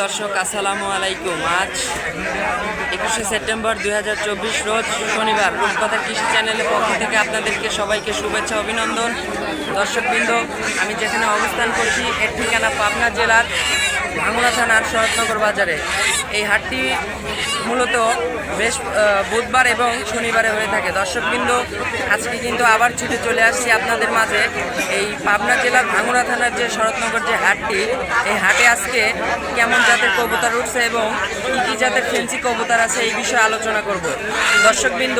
দর্শক আসসালামু আলাইকুম। আজ 21শে সেপ্টেম্বর 2024 রোজ শনিবার। রূপকথা কৃষি চ্যানেলের পক্ষ থেকে আপনাদেরকে সবাইকে শুভেচ্ছা অভিনন্দন। দর্শকবৃন্দ, আমি যেখানে অবস্থান করছি এর ঠিকানা পাবনা জেলার ভাঙ্গুড়া থানার শরৎনগর বাজারে। এই হাটটি মূলত বুধবার এবং শনিবারে হয়ে থাকে। দর্শকবৃন্দ, আজকে কিন্তু আবার ছুটে চলে আসছি আপনাদের মাঝে। এই পাবনা জেলার ভাঙ্গুড়া থানার যে শরৎনগর যে হাটটি, এই হাটে আজকে কেমন জাতের কবুতর উঠছে এবং কী কী জাতের ফেন্সি কবুতর আছে এই বিষয়ে আলোচনা করব। দর্শকবৃন্দ,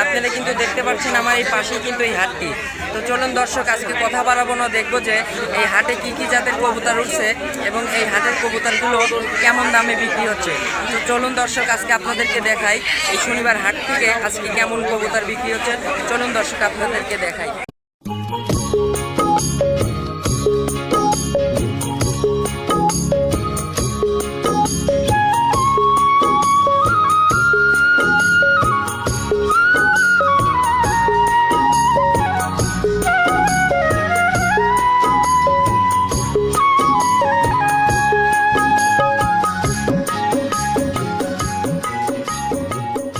আপনারা কিন্তু দেখতে পাচ্ছেন আমার এই পাশেই কিন্তু এই হাটটি। তো চলুন দর্শক, আজকে কথা বাড়াবো না, দেখবো যে এই হাটে কী কী জাতের কবুতর উঠছে এবং এই হাটের কবুতরগুলো কেমন দামে বিক্রি হচ্ছে। তো চলুন দর্শক, আজকে আপনাদেরকে দেখাই এই শনিবার হাট থেকে আজকে কেমন কবুতর বিক্রি হচ্ছে। চলুন দর্শক, আপনাদেরকে দেখাই।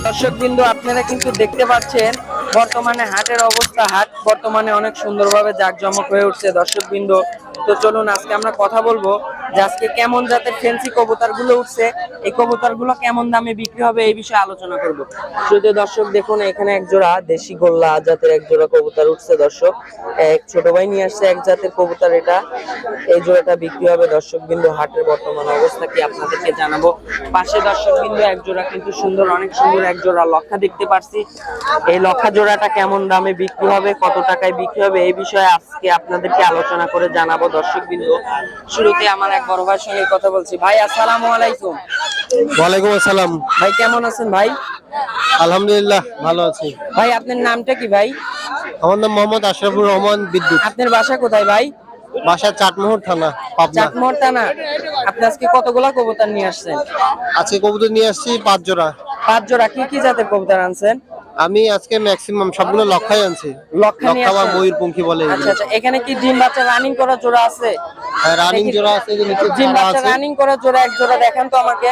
দর্শকবৃন্দ, আপনারা কিন্তু দেখতে পাচ্ছেন বর্তমানে হাটের অবস্থা। হাট বর্তমানে অনেক সুন্দরভাবে জাঁকজমক হয়ে উঠছে দর্শকবৃন্দ। তো চলুন আজকে আমরা কথা বলবো যে আজকে কেমন জাতের ফেন্সি কবুতরগুলো উঠছে, এই কবুতরগুলো কেমন দামে বিক্রি হবে এই বিষয়ে আলোচনা করব। শুধু দর্শক দেখুন, এখানে এক জোড়া দেশি গোল্লা জাতের এক জোড়া কবুতর উঠছে। দর্শক, এক ছোট ভাই নিয়ে আসছে এক জাতের কবুতর, এটা এই জোড়াটা বিক্রি হবে। দর্শকবৃন্দ, হাটের বর্তমান অবস্থা কি আপনাদেরকে জানাবো। পাশে দর্শকবৃন্দ এক জোড়া কিন্তু সুন্দর, অনেক সুন্দর এক জোড়া লক্ষা দেখতে পাচ্ছি। এই লক্ষা জোড়াটা কেমন দামে বিক্রি হবে, কত টাকায় বিক্রি হবে এই বিষয়ে আজকে আপনাদেরকে আলোচনা করে জানাবো। দর্শকবৃন্দ, শুরুতে আমার এক বড় ভাইয়ের সঙ্গে কথা বলছি। ভাই আসসালামু আলাইকুম। ওয়ালাইকুম আসসালাম। ভাই কেমন আছেন ভাই? আলহামদুলিল্লাহ ভালো আছি। ভাই আপনার নামটা কি ভাই? আমার নাম মোহাম্মদ আশরাফুর রহমান বিদ্যুৎ। আপনার বাসা কোথায় ভাই? বাসা চাটমোহর থানা, পাবনা। চাটমোহর থানা। আপনি আজকে কতগুলা কবুতর নিয়ে আসছেন? আজকে কবুতর নিয়ে আসছি 5 জোড়া। 5 জোড়া। কি কি জাতের কবুতর আনছেন? আমি আজকে ম্যাক্সিমাম সবগুলো লক্ষাই আনছি। লক্ষা নিয়ে বা আসছেন? ময়ূরপঙ্খী বলে। আচ্ছা আচ্ছা, এখানে কি ডিম বাচ্চা রানিং করা জোড়া আছে? হ্যাঁ, রানিং জোড়া আছে, এই যে নিচে ডিম ছাড়া বাচ্চা আছে। রানিং করা জোড়া এক জোড়া দেখান তো আমাকে।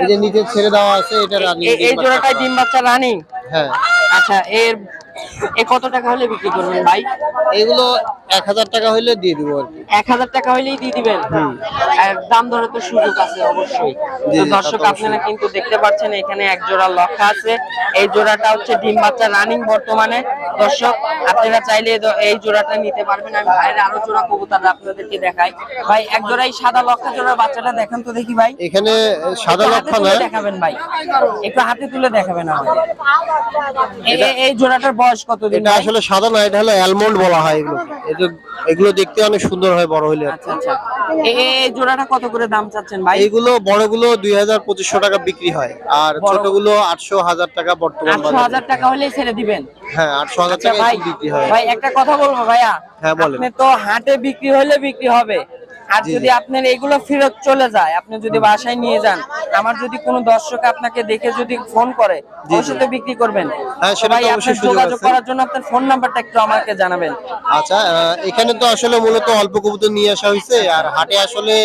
এই যে নিচে ছেড়ে দেওয়া আছে, এটা রানিং। এই জোড়াটাই ডিম বাচ্চা রানিং? হ্যাঁ। আচ্ছা, এ কত টাকা হলে বিক্রি করবেন ভাই? এগুলো 1000 টাকা হইলে দিয়ে দিব আর কি। 1000 টাকা হইলেই দিয়ে দিবেন? আর দাম দরে তো সুযোগ আছে অবশ্যই। তো দর্শক, আপনারা কিন্তু দেখতে পাচ্ছেন এখানে এক জোড়া লক্ষা আছে। এই জোড়াটা হচ্ছে ডিম বাচ্চা রানিং বর্তমানে। দর্শক, আপনারা চাইলে এই জোড়াটা নিতে পারবেন। আমি ভাইয়ের আরো জোড়া কবুতর আপনাদেরকে দেখাই। ভাই এক জোড়াই সাদা লক্ষা জোড়ার বাচ্চাটা দেখান তো দেখি ভাই। এখানে সাদা লক্ষা না, দেখাবেন ভাই, একটু হাতে তুলে দেখাবেন আমাদের। এই জোড়াটার বয়স কতদিন? এটা আসলে সাদা না, এটা হলো অ্যালমন্ড বলা হয় এগুলো। এগুলো দেখতে অনেক সুন্দর হয় বড় হইলে। আচ্ছা আচ্ছা, এই জোড়াটা কত করে দাম চাচ্ছেন ভাই? এইগুলো বড়গুলো 2000-2500 টাকা বিক্রি হয়, আর ছোটগুলো 800-1000 টাকা বর্তমান বাজারে। 800-1000 টাকা হলেই ছেড়ে দিবেন? হ্যাঁ, 800-1000 টাকা বিক্রি হয়। ভাই একটা কথা বলবো ভাইয়া। হ্যাঁ বলেন। আপনি তো হাটে বিক্রি হলে বিক্রি হবে, আর যদি আপনার এগুলো ফেরত চলে যায়, আপনি যদি বাসায় নিয়ে যান, আমার যদি কোনো দর্শক আপনাকে দেখে যদি ফোন করে, অবশ্যই তো বিক্রি করবেন। হ্যাঁ, সেটা তো অবশ্যই। যোগাযোগ করার জন্য আপনার ফোন নাম্বারটা একটু আমাকে জানাবেন। আচ্ছা, এখানে তো আসলে মূলত অল্প কবুতর নিয়ে আসা হয়েছে, আর হাটে আসলে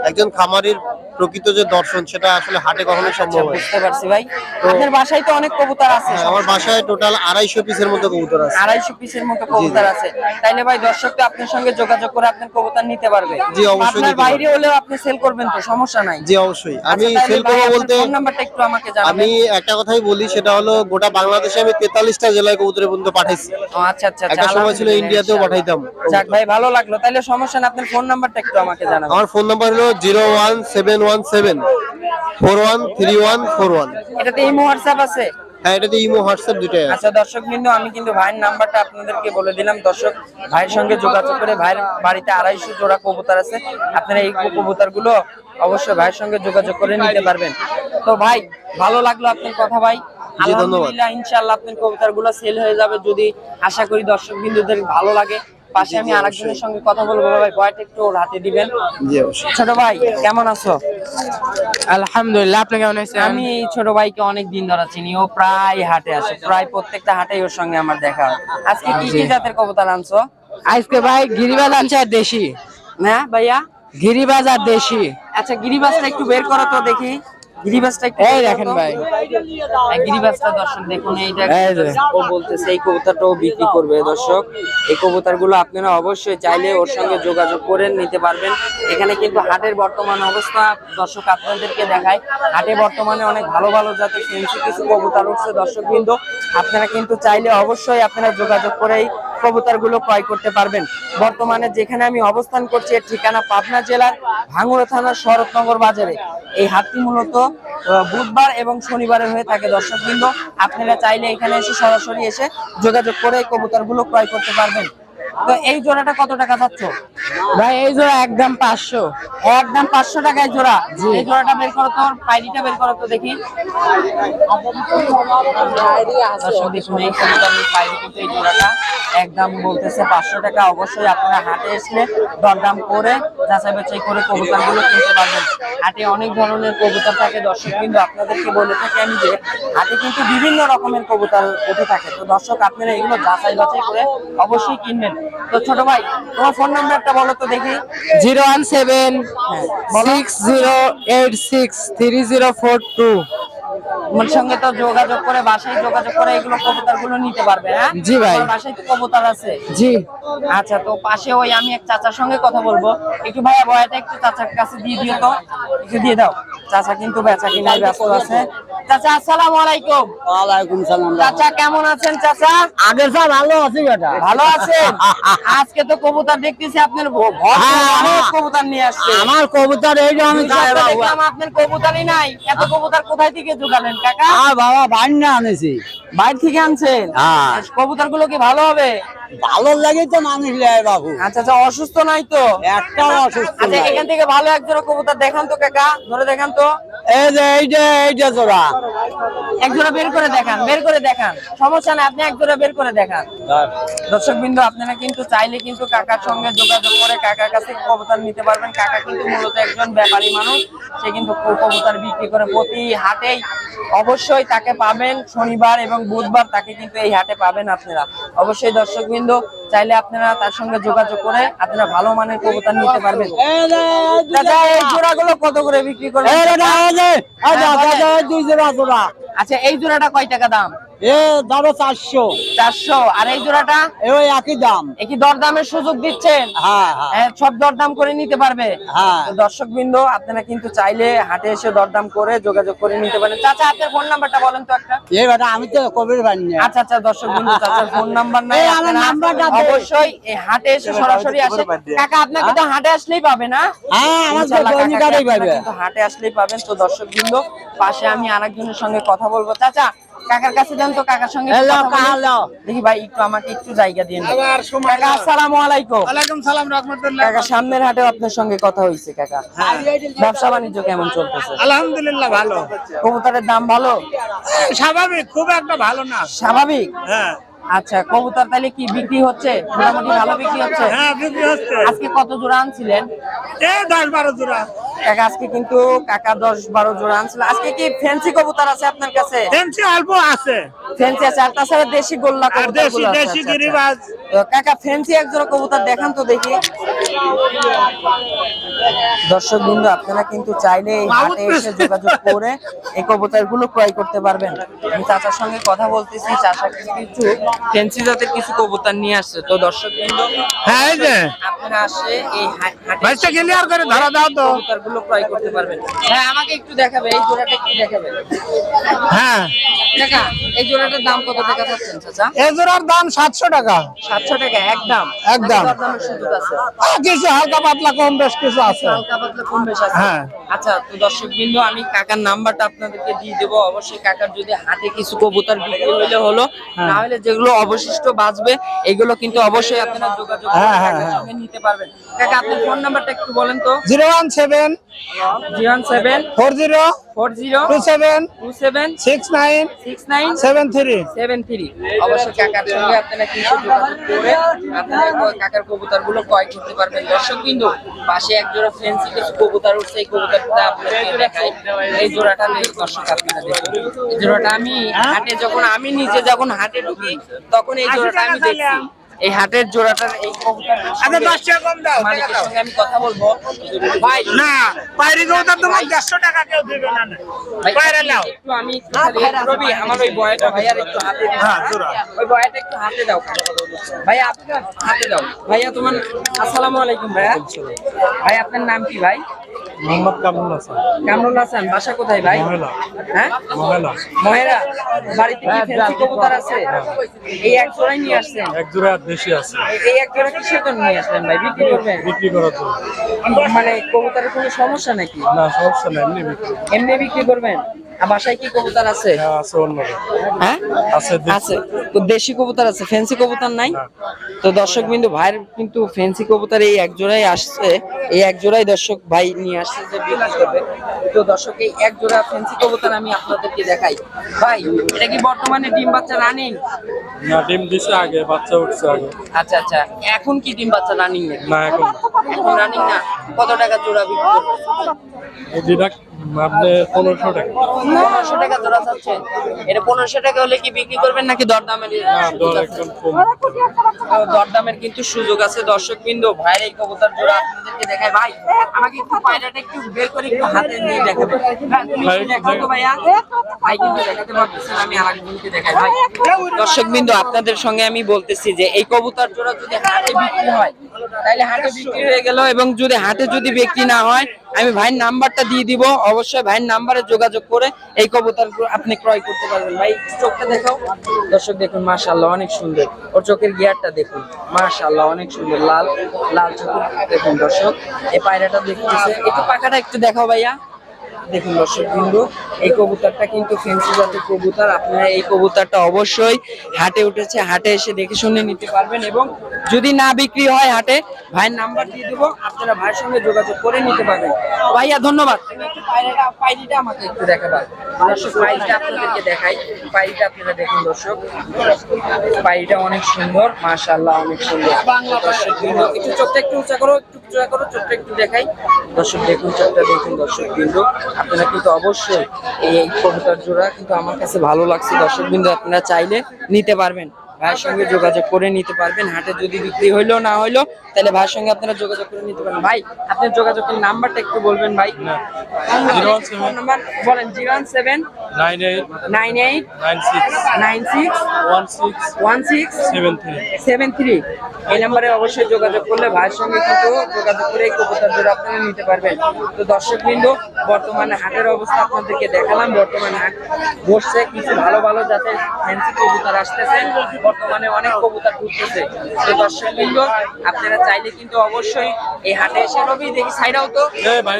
একজন খামারির প্রকৃত যে দর্শন সেটা আসলে হাটে কখনো সম্ভব হয়। বুঝতে পারছি ভাই। আপনার বাসায় তো অনেক কবুতর আছে? আমার বাসায় টোটাল 250 পিসের মতো কবুতর আছে। 250 পিসের মতো কবুতর আছে। তাইলে ভাই দর্শক তো আপনার সঙ্গে যোগাযোগ করে আপনার কবুতর নিতে পারবে? জি অবশ্যই। আপনার বাইরে হলেও আপনি সেল করবেন তো, সমস্যা নাই? জি অবশ্যই। আমি সেল করব বলতে ফোন নাম্বারটা একটু আমাকে জানাবেন। আমি একটা কথাই বলি, সেটা হলো গোটা বাংলাদেশে আমি 43টা জেলায় কবুতর পর্যন্ত পাঠাইছি। আচ্ছা আচ্ছা, একটা সময় ছিল ইন্ডিয়াতেও পাঠাইতাম। যাক ভাই, ভালো লাগলো। তাইলে সমস্যা না, আপনার ফোন নাম্বারটা একটু আমাকে জানাবেন। আমার ফোন নাম্বার হলো 01717413141। এটাতে ইমো হোয়াটসঅ্যাপ আছে? হ্যাঁ, এটাতে ইমো হোয়াটসঅ্যাপ দুটোই আছে। আচ্ছা দর্শক বিন্দু, আমি কিন্তু ভাইয়ের নাম্বারটা আপনাদেরকে বলে দিলাম। দর্শক, ভাইয়ের সঙ্গে যোগাযোগ করে, ভাইয়ের বাড়িতে 250 জোড়া কবুতর আছে, আপনারা এই কবুতর গুলো অবশ্যই ভাইয়ের সঙ্গে যোগাযোগ করে নিতে পারবেন। তো ভাই, ভালো লাগলো আপনার কথা ভাই। আলহামদুলিল্লাহ, ইনশাআল্লাহ আপনার কবুতর গুলো সেল হয়ে যাবে, যদি আশা করি দর্শক বিন্দুদের ভালো লাগে। পাশে আমি আরেকজনের সঙ্গে কথা বলবো। ভাই বয়টা একটু ওর হাতে দিবেন। জি অবশ্যই। ছোট ভাই কেমন আছো? আলহামদুলিল্লাহ, আপনি কেমন আছেন? আমি এই ছোট ভাইকে অনেক দিন ধরে চিনি, ও প্রায় হাটে আসে, প্রায় প্রত্যেকটা হাটেই ওর সঙ্গে আমার দেখা হয়। আজকে কি কি জাতের কবুতর আনছো? আজকে ভাই গিরিবাজ আনছে আর দেশি। না ভাইয়া, গিরিবাজ আর দেশি। আচ্ছা গিরিবাজটা একটু বের করো তো দেখি, গিরিবাজটা একটু এই বের করো দেখেন তো। ভাই, এই গিরিবাজটা দর্শক দেখুন, এইটা এই যে। ও বলতেছে এই কবুতরটাও বিক্রি করবে। দর্শক এই কবুতরগুলো আপনারা অবশ্যই চাইলে ওর সঙ্গে যোগাযোগ করে নিতে পারবেন। এখানে কিন্তু হাটের বর্তমান অবস্থা দর্শক আপনাদেরকে দেখায়। হাটে বর্তমানে অনেক ভালো ভালো জাতের ফেন্সি কিছু কবুতর উঠছে দর্শক, কিন্তু আপনারা কিন্তু চাইলে অবশ্যই আপনারা যোগাযোগ করেই কবুতরগুলো ক্রয় করতে পারবেন। বর্তমানে যেখানে আমি অবস্থান করছি এর ঠিকানা পাবনা জেলার ভাঙ্গুড়া থানার শরৎনগর বাজারে। এই হাটটি মূলত বুধবার এবং শনিবারে হয়ে থাকে দর্শক, কিন্তু আপনারা চাইলে এখানে এসে সরাসরি এসে যোগাযোগ করে এই কবুতরগুলো ক্রয় করতে পারবেন। তো এই জোড়াটা কত টাকা চাচ্ছ? ভাই এই জোড়া একদম 500। একদম 500 টাকায় জোড়া। এই জোড়াটা বের করো তো, পাইরিটা বের করো তো দেখি। দর্শক দেখুন এই কবুতরের পাইরি কিন্তু এই জোড়াটা একদম বলতেছে 500 টাকা। অবশ্যই আপনারা হাটে এসে দরদাম করে যাচাই বাছাই করে কবুতরগুলো কিনতে পারবেন। হাটে অনেক ধরনের কবুতর থাকে দর্শক, কিন্তু আপনাদেরকে বলে থাকি আমি যে হাটে কিন্তু বিভিন্ন রকমের কবুতর উঠে থাকে। তো দর্শক আপনারা এগুলো যাচাই বাছাই করে অবশ্যই কিনবেন। তো ছোট ভাই তোমার ফোন নাম্বারটা বলো তো দেখি। 01760863042। আমার সঙ্গে তো যোগাযোগ করে বাসায় যোগাযোগ করে এগুলো কবুতরগুলো নিতে পারবে। হ্যাঁ জি ভাই। তোমার বাসায় তো কবুতর আছে? জি। আচ্ছা, তো পাশে ওই আমি এক চাচার সঙ্গে কথা বলবো, একটু ভাইয়া বয়াটা একটু চাচার কাছে দিয়ে দিও তো, একটু দিয়ে দাও। চাচা কিন্তু বেচা কিনায় ব্যস্ত আছে। চাচা আসসালামু আলাইকুম। ওয়ালাইকুম সালাম। চাচা কেমন আছেন চাচা? আগের স্যার ভালো আছি বেটা। ভালো আছেন? আজকে তো কবুতর দেখতেছি আপনার অনেক কবুতর নিয়ে আসছে। আমার কবুতর এই যে আমি দুই সপ্তাহ দেখলাম আপনার কবুতরই নাই। এত কবুতর কোথায় থেকে জোগালেন কাকা? বাবা বান্না আনেছি। বাইরে থেকে আনছেন? হ্যাঁ। কবুতর গুলো কি ভালো হবে? ভালো লাগে তো মানুষ লেয় বাবু। আচ্ছা আচ্ছা, অসুস্থ নাই তো? একটাও অসুস্থ আচ্ছা, নাই। এখান থেকে ভালো এক জোড়া কবুতর দেখান তো কাকা, ধরে দেখান তো। এই যে এইটা জোড়া। এক জোড়া বের করে দেখান, বের করে দেখান, সমস্যা নাই, আপনি এক জোড়া বের করে দেখান। দর্শক বিন্দু আপনারা কিন্তু চাইলে কিন্তু কাকার সঙ্গে যোগাযোগ করে কাকার কাছে কবুতর নিতে পারবেন। কাকা কিন্তু মূলত একজন ব্যাপারী মানুষ, সে কিন্তু কবুতর বিক্রি করে প্রতি হাটেই। অবশ্যই তাকে পাবেন শনিবার এবং বুধবার, তাকে কিন্তু এই হাটে পাবেন আপনারা। অবশ্যই দর্শক বিন্দু চাইলে আপনারা তার সঙ্গে যোগাযোগ করে আপনারা ভালো মানের কবুতর নিতে পারবেন। দাদা এই জোড়াগুলো কত করে বিক্রি করবেন? দুই জোড়া জোড়া। আচ্ছা, এই জোড়াটা কয় টাকা দাম? দাম 400। 400। আর এই জোড়াটা? ওই একই দাম। কি দরদামের সুযোগ দিচ্ছেন? হ্যাঁ হ্যাঁ সব দরদাম করে নিতে পারবে? হ্যাঁ। দর্শক বিন্দু আপনারা কিন্তু চাইলে হাটে এসে দরদাম করে যোগাযোগ করে নিতে পারেন। চাচা আপনার ফোন নাম্বারটা বলেন তো একটা। এই বেটা আমি তো কবির বানিয়ে। আচ্ছা আচ্ছা, দর্শক বিন্দু চাচার ফোন নাম্বার নাই, এই আমার আপনারা নাম্বারটা দে। অবশ্যই এই হাটে এসে সরাসরি আসে। কাকা আপনাকে তো হাটে আসলেই পাবে না? হ্যাঁ আমার তো ইনশাআল্লাহ বন্ধু কাকাকে কাটাই আপনারা পাবে। কিন্তু হাটে আসলেই পাবেন। তো দর্শক বিন্দু পাশে আমি আরেকজনের সঙ্গে কথা বলবো। চাচা কাকার কাছে যান তো, কাকার সঙ্গে একটু কথা বলি। দেখি ভাই একটু আমাকে একটু জায়গা দিন। কাকা আসসালামু আলাইকুম। ওয়ালাইকুম সালাম রাহমাতুল্লাহ। কাকা সামনের হাটেও আপনার সঙ্গে কথা হয়েছে কাকা। ব্যবসা বাণিজ্য কেমন চলতেছে? আলহামদুলিল্লাহ ভালো। কবুতরের দাম ভালো? স্বাভাবিক, খুব একটা ভালো না। স্বাভাবিক। হ্যাঁ আচ্ছা, কবুতর তাহলে কি বিক্রি হচ্ছে? মোটামুটি ভালো বিক্রি হচ্ছে? হ্যাঁ বিক্রি হচ্ছে। আজকে কত জোড়া আনছিলেন? 10-12 জোড়া। কাকা আজকে কিন্তু কাকা 10-12 জোড়া আনছিল। আজকে কি ফ্যান্সি কবুতর আছে আপনার কাছে? ফেন্সি অল্প আছে। ফ্যান্সি আছে, আর তাছাড়া দেশি গোল্লা আর কবুতর দেশি দেশি গিরিবাজ। কাকা ফ্যান্সি এক জোড়া কবুতর দেখান তো দেখি। দর্শক বিন্দু আপনারা কিন্তু চাইলে এই হাটে এসে যোগাযোগ করে এই কবুতর গুলো ক্রয় করতে পারবেন। আমি চাচার সঙ্গে কথা বলতেছি, চাচা কিছু ফ্যান্সি জাতের কিছু কবুতর নিয়ে আসছে। তো দর্শক বিন্দু হ্যাঁ এই যে আপনারা আসে এই হাটে ভাইটা ক্লিয়ার করে ধরা দাও তো। কবুতর গুলো ক্রয় করতে পারবেন। হ্যাঁ আমাকে একটু দেখাবে, এই জোড়াটা একটু দেখাবে। হ্যাঁ কাকা এই জোড়াটার দাম কত টাকা চাচ্ছেন চাচা? এই জোড়ার দাম 700 টাকা। 700 টাকা একদম? একদম। দরদামের সুযোগ আছে? কিছু হালকা পাতলা কম বেশ কিছু আছে। হালকা পাতলা কম বেশ আছে। হ্যাঁ। আচ্ছা, তো দর্শক বিন্দু আমি কাকার নাম্বারটা আপনাদেরকে দিয়ে দেবো। অবশ্যই কাকার যদি হাটে কিছু কবুতর বিক্রি হইলে হলো, না হলে যেগুলো অবশিষ্ট বাঁচবে এগুলো কিন্তু অবশ্যই আপনারা যোগাযোগ করে হ্যাঁ, হ্যাঁ, কাকার হ্যাঁ। সঙ্গে নিতে পারবেন। কাকা আপনার ফোন নাম্বারটা একটু বলেন তো। 017 017 40 40 27 27 69 69 73। 73। অবশ্যই কাকার সঙ্গে আপনারা কিছু যোগাযোগ করে আপনারা কাকার কবুতর গুলো ক্রয় করতে পারবেন। দর্শক বিন্দু পাশে এক জোড়া ফ্যান্সি কিছু কবুতর উঠছে, এই কবুতরটা আপনাদেরকে দেখাই। এই জোড়াটা নেই দর্শক আপনারা দেখুন। এই জোড়াটা আমি হাটে যখন আমি নিজে যখন হাটে ঢুকি তখন এই জোড়াটা আমি দেখছি। এই হাটের জোড়াটার এই কবুতর আচ্ছা 10 টাকা কম দাও মালিকের সঙ্গে আমি কথা বলবো ভাই না পায়রি কবুতর তোমার 150 টাকা কেউ দিবে না ভাই, বাইরে নাও একটু আমি একটু খালি- রবি আমার ওই বয়টা ভাইয়ার একটু হাতে দিও। হ্যাঁ, জোড়া। ওই বয়টা একটু হাতে দাও ভাইয়া আপনার হাতে দাও ভাইয়া তোমার আসসালামু আলাইকুম ভাইয়া ভাই আপনার নাম কি ভাই মোহাম্মদ কামরুল হাসান কামরুল হাসান বাসা কোথায় ভাই মহেলা। হ্যাঁ মহেলা মহেরা বাড়িতে কি ফেন্সি কবুতর আছে এই এক জোড়াই নিয়ে আসছেন এক জোড়া আর দেশি আছে এই এক জোড়া কিসের জন্য নিয়ে আসলেন ভাই বিক্রি করবেন বিক্রি করার জন্য। মানে কবুতরের কোনো সমস্যা নাকি না সমস্যা নেই এমনি বিক্রি। এমনি বিক্রি করবেন আর বাসায় কি কবুতর আছে হ্যাঁ আছে অন্যরা হ্যাঁ আছে দেশি। আছে তো দেশি কবুতর আছে ফ্যান্সি কবুতর নাই তো দর্শক বিন্দু ভাইয়ের কিন্তু ফ্যান্সি কবুতর এই এক জোড়াই আসছে এই এক জোড়াই দর্শক ভাই নিয়ে আসছে যে বিক্রি করবে তো দর্শক এই এক জোড়া ফ্যান্সি কবুতর আমি আপনাদেরকে দেখাই ভাই এটা কি বর্তমানে ডিম বাচ্চা রানিং না ডিম দিছে আগে বাচ্চা উঠছে আগে আচ্ছা আচ্ছা এখন কি ডিম বাচ্চা রানিং নাকি না এখন এখন রানিং না কত টাকা জোড়া বিক্রি করবে এই দুইটা আপনি 1500 টাকা 1500 টাকা জোড়া চাচ্ছেন এটা 1500 টাকা হলে কি বিক্রি করবেন নাকি দরদামের না দর একদম কম। দরদামের কিন্তু সুযোগ আছে দর্শক বিন্দু ভাইয়ের এই কবুতর জোড়া আপনাদেরকে দেখায় ভাই আমাকে একটু পায়রাটা একটু বের করে একটু হাতে নিয়ে দেখাবেন হ্যাঁ, তুমি একটু দেখাও তো ভাইয়া ভাই কিন্তু দেখাতে পারতেছেন আমি আরেকজনকে দেখাই ভাই দর্শক বিন্দু আপনাদের সঙ্গে আমি বলতেছি যে এই কবুতর জোড়া যদি হাটে বিক্রি হয় তাহলে হাটে বিক্রি হয়ে গেল এবং যদি হাটে যদি বিক্রি না হয় আমি ভাইয়ের নাম্বারটা দিয়ে দিব অবশ্যই ভাইয়ের নাম্বারে যোগাযোগ করে এই কবুতর আপনি ক্রয় করতে পারবেন ভাই চোখটা দেখাও দর্শক দেখুন মাশাআল্লাহ অনেক সুন্দর ওর চোখের গিয়ারটা দেখুন মাশাআল্লাহ অনেক সুন্দর লাল লাল চোখের দেখুন দর্শক এই পায়রাটা দেখতেছে একটু পাখাটা একটু দেখাও ভাইয়া দেখুন দর্শক বিন্দু এই কবুতরটা কিন্তু ফেন্সি জাতের কবুতর আপনারা এই কবুতরটা অবশ্যই হাটে উঠেছে হাটে এসে দেখে শুনে নিতে পারবেন এবং যদি না বিক্রি হয় হাটে ভাইয়ের নাম্বার দিয়ে দেবো আপনারা ভাইয়ের সঙ্গে যোগাযোগ করে নিতে পারবেন ভাইয়া ধন্যবাদ তুমি একটু পায়রিটা আমাকে একটু দেখাবার দর্শক পায়রিটা আপনাদেরকে দেখাই পায়রিটা আপনারা দেখুন দর্শক পায়রিটা অনেক সুন্দর মাশাআল্লাহ অনেক সুন্দর দর্শক বিন্দু একটু চোখটা একটু উঁচা করো একটু উঁচা করো চোখটা একটু দেখাই দর্শক দেখুন চোখটা দেখুন দর্শক বিন্দু আপনারা কিন্তু অবশ্যই এই কবুতর জোড়া কিন্তু আমার কাছে ভালো লাগছে দর্শক বিন্দু আপনারা চাইলে নিতে পারবেন ভাইয়ের সঙ্গে যোগাযোগ করে নিতে পারবেন হাটে যদি বিক্রি হইলো না হইলো তাহলে ভাইয়ের সঙ্গে আপনারা যোগাযোগ করে নিতে পারবেন ভাই আপনার যোগাযোগের নাম্বারটা একটু বলবেন ভাই 017 নাম্বার বলেন 017 98 98 96 96 16 16 73 73 এই নম্বরে অবশ্যই যোগাযোগ করলে ভাইয়ের সঙ্গে কিন্তু যোগাযোগ করে এই কবুতর জোড়া আপনারা নিতে পারবেন তো দর্শকবৃন্দ বর্তমানে হাটের অবস্থা আপনাদেরকে দেখালাম বর্তমানে হাট বসছে কিছু ভালো ভালো জাতের ফ্যান্সি কবুতর আসতেছে বর্তমানে অনেক কবুতর ঢুকতেছে তো দর্শকবৃন্দ আপনারা চাইলে কিন্তু অবশ্যই এই হাটে এসে রবি দেখি সাইডাও তো ভাই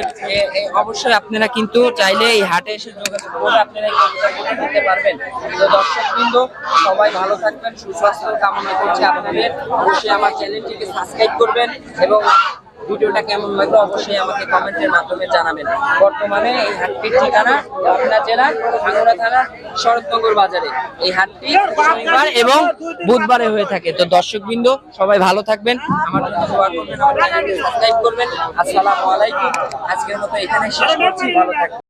অবশ্যই আপনারা কিন্তু চাইলে এই হাটে এসে যোগাযোগ করে আপনারা এই কবুতরগুলো নিতে পারবেন তো দর্শকবৃন্দ সবাই ভালো থাকবেন সুস্বাস্থ্য কামনা করছি আপনাদের অবশ্যই আমার চ্যানেলটিকে সাবস্ক্রাইব করবেন এবং ভিডিওটা কেমন লাগলো অবশ্যই আমাকে কমেন্টের মাধ্যমে জানাবেন বর্তমানে এই হাটটির ঠিকানা পাবনা জেলার ভাঙ্গুড়া থানার শরৎনগর বাজারে এই হাটটি শনিবার এবং বুধবারে হয়ে থাকে তো দর্শকবৃন্দ সবাই ভালো থাকবেন আমার জন্য দোয়া করবেন আমার চ্যানেলটি সাবস্ক্রাইব করবেন আসসালামু আলাইকুম আজকের মতো এখানে শেষ করছি ভালো থাকবেন